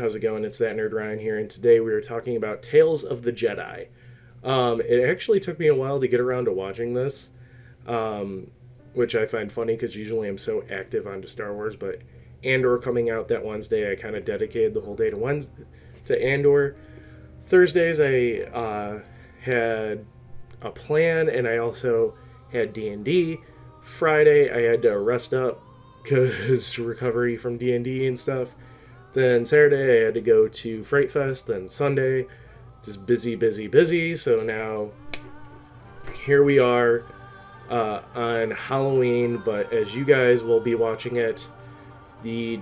how's it going? It's That Nerd Ryan here, and today we are talking about Tales of the Jedi. It actually took me a while to get around to watching this, which I find funny because usually I'm so active onto Star Wars, but Andor coming out that Wednesday, I kind of dedicated the whole day to Andor. Thursdays, I had a plan, and I also had D&D. Friday, I had to rest up because recovery from D&D and stuff. Then Saturday, I had to go to Fright Fest. Then Sunday, just busy. So now, here we are on Halloween. But as you guys will be watching it, the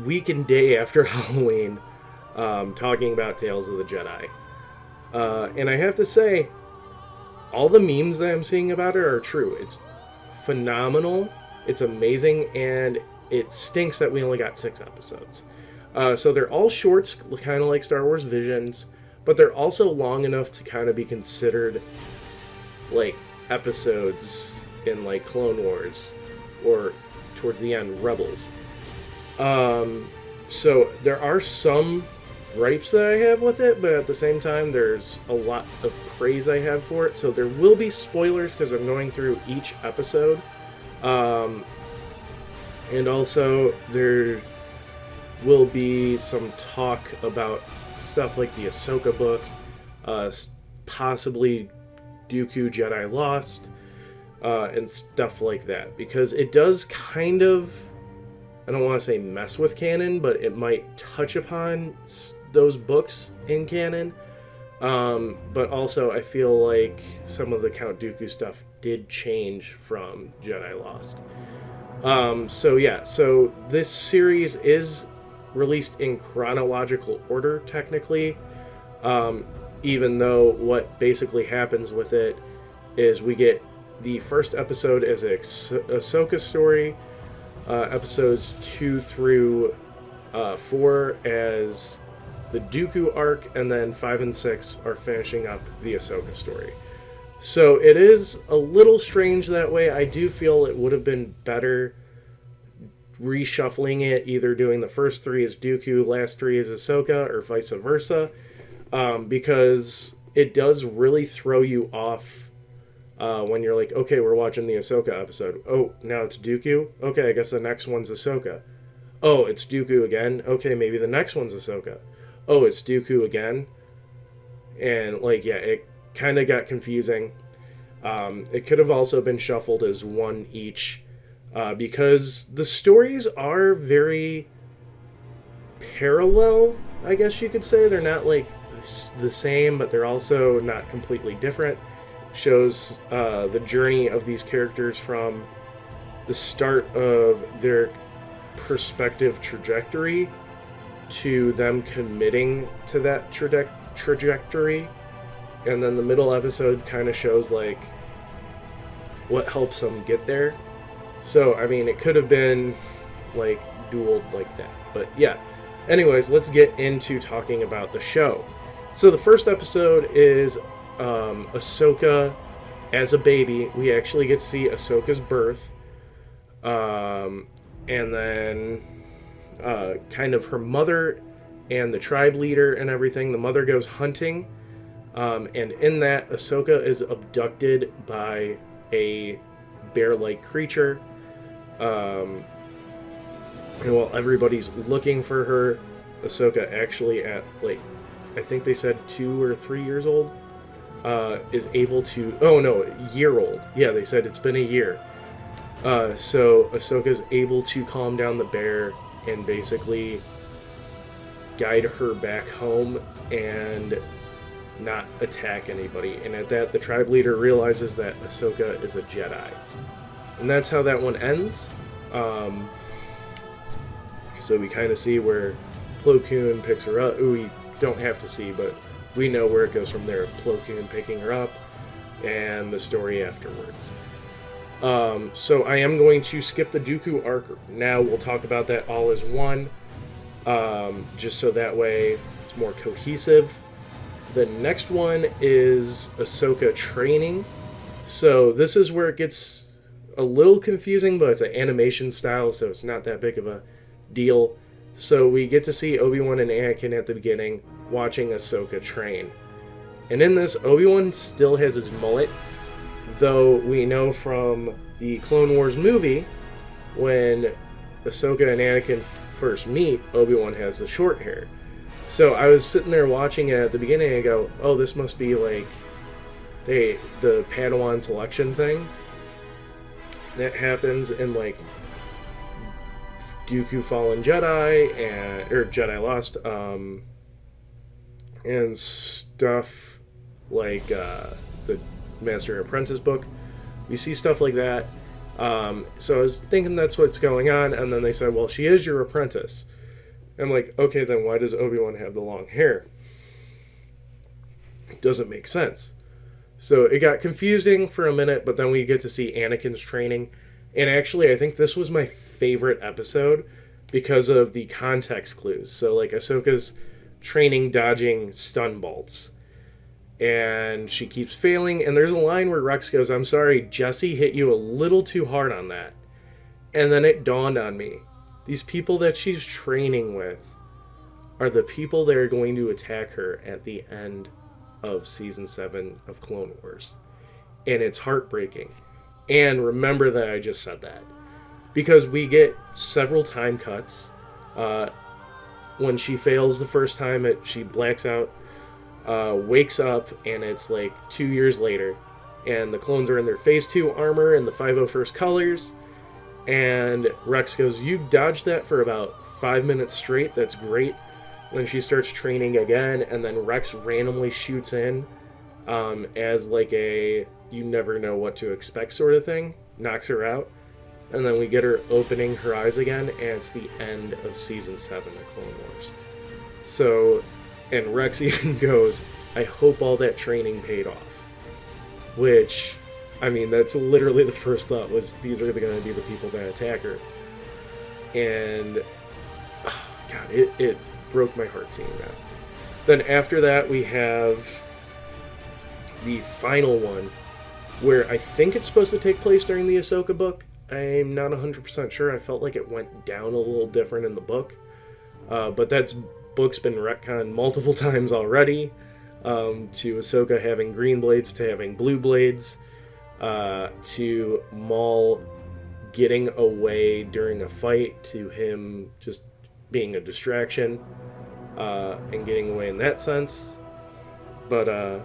week and day after Halloween, talking about Tales of the Jedi. And I have to say, all the memes that I'm seeing about it are true. It's phenomenal. It's amazing, and it stinks that we only got 6 episodes. So they're all shorts, kind of like Star Wars Visions, but they're also long enough to kind of be considered like episodes in like Clone Wars or towards the end, Rebels. So there are some gripes that I have with it, but at the same time, there's a lot of praise I have for it. So there will be spoilers because I'm going through each episode. And also, there will be some talk about stuff like the Ahsoka book, possibly Dooku Jedi Lost, and stuff like that. Because it does kind of, I don't want to say mess with canon, but it might touch upon those books in canon. But also, I feel like some of the Count Dooku stuff did change from Jedi Lost. So this series is released in chronological order, technically, even though what basically happens with it is we get the first episode as an Ahsoka story, episodes 2 through 4 as the Dooku Arc, and then 5 and 6 are finishing up the Ahsoka story. So it is a little strange that way. I do feel it would have been better reshuffling it, either doing the first 3 as Dooku, last 3 as Ahsoka, or vice versa, because it does really throw you off when you're like, okay, we're watching the Ahsoka episode. Oh, now it's Dooku? Okay, I guess the next one's Ahsoka. Oh, it's Dooku again? Okay, maybe the next one's Ahsoka. Oh, it's Dooku again? And, it kind of got confusing. It could have also been shuffled as one each, because the stories are very parallel, I guess you could say. They're not like the same, but they're also not completely different. Shows the journey of these characters from the start of their perspective trajectory to them committing to that trajectory. And then the middle episode kind of shows like what helps them get there. So, I mean, it could have been like dueled like that. But yeah. Anyways, let's get into talking about the show. So the first episode is Ahsoka as a baby. We actually get to see Ahsoka's birth. And then kind of her mother and the tribe leader and everything. The mother goes hunting. And in that, Ahsoka is abducted by a bear-like creature. And while everybody's looking for her, Ahsoka actually at, I think they said 2 or 3 years old, is able to... Oh, no, a year old. Yeah, they said it's been a year. So Ahsoka's able to calm down the bear and basically guide her back home and not attack anybody. And at that, the tribe leader realizes that Ahsoka is a Jedi. And that's how that one ends. So we kind of see where Plo Koon picks her up. Ooh, we don't have to see, but we know where it goes from there. Plo Koon picking her up and the story afterwards. So I am going to skip the Dooku Arc now. We'll talk about that all as one, just so that way it's more cohesive. The next one is Ahsoka training. So this is where it gets a little confusing, but it's an animation style, so it's not that big of a deal. So we get to see Obi-Wan and Anakin at the beginning watching Ahsoka train. And in this, Obi-Wan still has his mullet, though we know from the Clone Wars movie, when Ahsoka and Anakin first meet, Obi-Wan has the short hair. So I was sitting there watching it at the beginning and I go, oh, this must be like the Padawan selection thing that happens in like Dooku Fallen Jedi or Jedi Lost, and stuff like the Master and Apprentice book. We see stuff like that. So I was thinking that's what's going on, and then they said, well, she is your apprentice. I'm like, okay, then why does Obi-Wan have the long hair? It doesn't make sense. So it got confusing for a minute, but then we get to see Anakin's training. And actually, I think this was my favorite episode because of the context clues. So, like, Ahsoka's training dodging stun bolts. And she keeps failing. And there's a line where Rex goes, I'm sorry, Jesse hit you a little too hard on that. And then it dawned on me. These people that she's training with are the people that are going to attack her at the end of Season 7 of Clone Wars. And it's heartbreaking. And remember that I just said that. Because we get several time cuts. When she fails the first time, she blacks out, wakes up, and it's like 2 years later. And the clones are in their Phase 2 armor and the 501st colors. And Rex goes, you dodged that for about 5 minutes straight. That's great. Then she starts training again, and then Rex randomly shoots in as like a you never know what to expect sort of thing. Knocks her out. And then we get her opening her eyes again, and it's the end of Season 7 of Clone Wars. So, and Rex even goes, I hope all that training paid off. Which, I mean, that's literally the first thought was, these are going to be the people that attack her. And, oh, God, it broke my heart seeing that. Then after that, we have the final one, where I think it's supposed to take place during the Ahsoka book. I'm not 100% sure. I felt like it went down a little different in the book. But that book's been retconned multiple times already. To Ahsoka having green blades, to having blue blades, to Maul getting away during a fight, to him just being a distraction, and getting away in that sense. But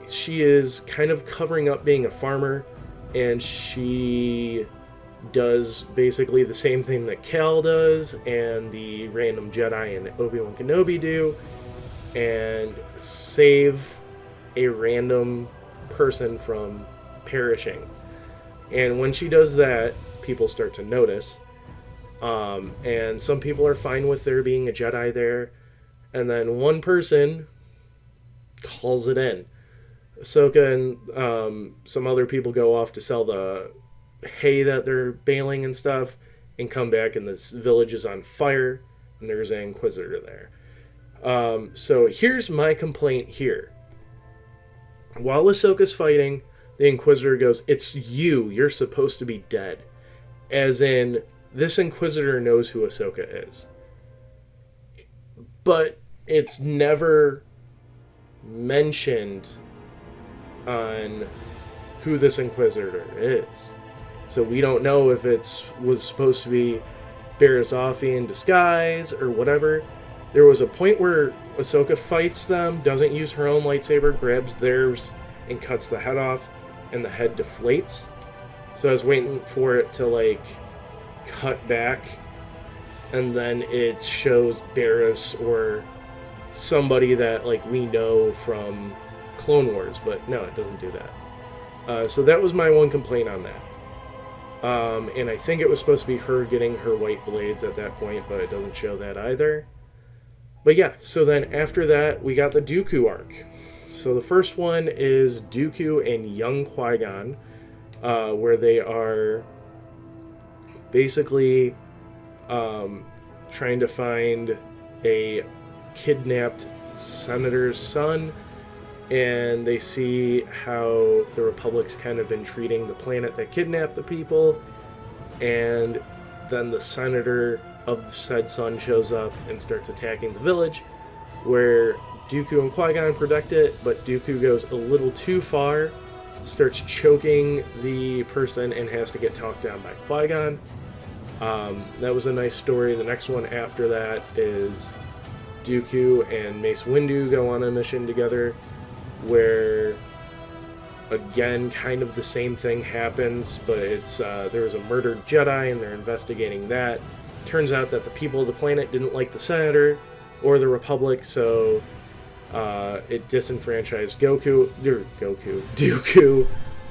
she is kind of covering up being a farmer, and she does basically the same thing that Cal does and the random Jedi and Obi-Wan Kenobi do, and save a random person from perishing. And when she does that, people start to notice. And some people are fine with there being a Jedi there. And then one person calls it in. Ahsoka and some other people go off to sell the hay that they're baling and stuff, and come back, and this village is on fire, and there's an Inquisitor there. So here's my complaint here. While Ahsoka's fighting, the Inquisitor goes, it's you, you're supposed to be dead. As in, this Inquisitor knows who Ahsoka is. But it's never mentioned on who this Inquisitor is. So we don't know if was supposed to be Barriss Offee in disguise or whatever. There was a point where Ahsoka fights them, doesn't use her own lightsaber, grabs theirs and cuts the head off, and the head deflates. So I was waiting for it to like cut back, and then it shows Barriss or somebody that like we know from Clone Wars, but no, it doesn't do that. So that was my one complaint on that. And I think it was supposed to be her getting her white blades at that point, but it doesn't show that either. But yeah, so then after that, we got the Dooku Arc. So the first one is Dooku and young Qui-Gon, where they are basically trying to find a kidnapped senator's son, and they see how the Republic's kind of been treating the planet that kidnapped the people, and then the senator of said sun shows up and starts attacking the village, where Dooku and Qui-Gon protect it, but Dooku goes a little too far, starts choking the person, and has to get talked down by Qui-Gon. That was a nice story. The next one after that is Dooku and Mace Windu go on a mission together, where again kind of the same thing happens, but it's there's a murdered Jedi and they're investigating that. Turns out that the people of the planet didn't like the Senator or the Republic, so it disenfranchised Dooku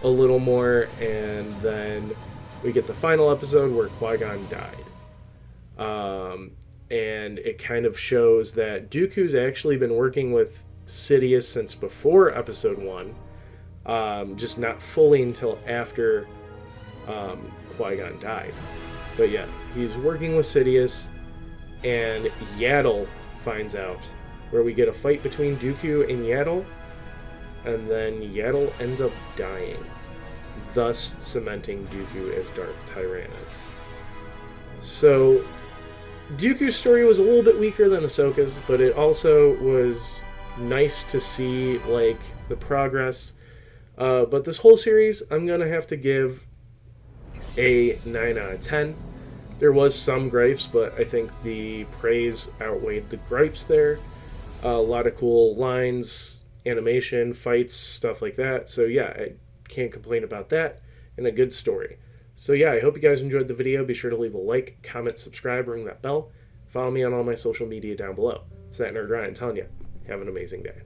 a little more, and then we get the final episode where Qui-Gon died. And it kind of shows that Dooku's actually been working with Sidious since before Episode 1, just not fully until after Qui-Gon died. But yeah, he's working with Sidious, and Yaddle finds out, where we get a fight between Dooku and Yaddle, and then Yaddle ends up dying, thus cementing Dooku as Darth Tyrannus. So Dooku's story was a little bit weaker than Ahsoka's, but it also was nice to see, like, the progress. But this whole series, I'm gonna have to give a 9 out of 10. There was some gripes, but I think the praise outweighed the gripes there. A lot of cool lines, animation, fights, stuff like that. So yeah, I can't complain about that, and a good story. So yeah, I hope you guys enjoyed the video. Be sure to leave a like, comment, subscribe, ring that bell. Follow me on all my social media down below. It's that Nerd Ryan telling you, have an amazing day.